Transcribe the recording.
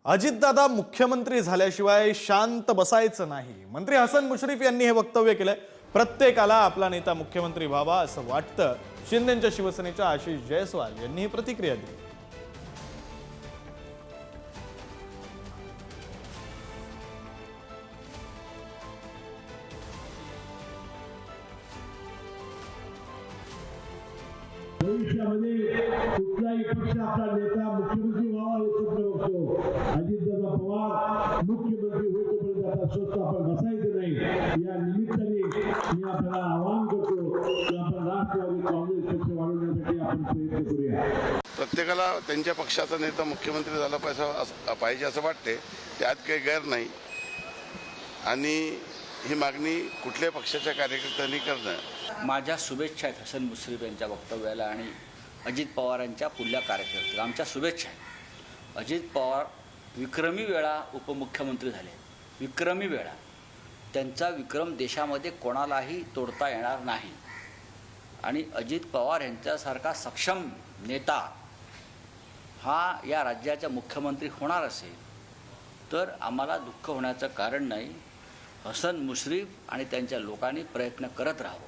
अजितदादा मुख्यमंत्री झाल्याशिवाय शांत बसायचं नाही। मंत्री हसन मुश्रीफ यांनी हे वक्तव्य केलंय। प्रत्येकाला आपला नेता मुख्यमंत्री व्हावा असं वाटतं। शिंदेच्या शिवसेनेच्या आशिष जयस्वाल यांनी ही प्रतिक्रिया दिली। भविष्यामध्ये कुठलाही पक्ष आपला नेता मुख्यमंत्री व्हावा हे स्वप्न बघतो। अजितदादा पवार मुख्यमंत्री होईपर्यंत आता स्वस्त आपण बसायचं नाही। या निमित्ताने मी आपल्याला आवाहन करतो की आपण राष्ट्रवादी काँग्रेस पक्ष वाढवण्यासाठी आपण प्रयत्न करूया। प्रत्येकाला त्यांच्या पक्षाचा नेता मुख्यमंत्री झाला पाहिजे असं वाटते, त्यात काही गैर नाही। आणि ही मागणी कुठल्याही पक्षाच्या कार्यकर्त्यांनी करणं। माझ्या शुभेच्छा आहेत हसन मुश्रीफ यांच्या वक्तव्याला आणि अजित पवारांच्या पुढल्या कार्यकर्त्याला आमच्या शुभेच्छा आहेत। अजित पवार विक्रमी वेळा उपमुख्यमंत्री झाले, विक्रमी वेळा। त्यांचा विक्रम देशामध्ये कोणालाही तोडता येणार नाही। आणि अजित पवार यांच्यासारखा सक्षम नेता हा या राज्याचा मुख्यमंत्री होणार असेल तर आम्हाला दुःख होण्याचं कारण नाही। हसन मुश्रीफ आणि त्यांच्या लोकांनी प्रयत्न करत राहावं।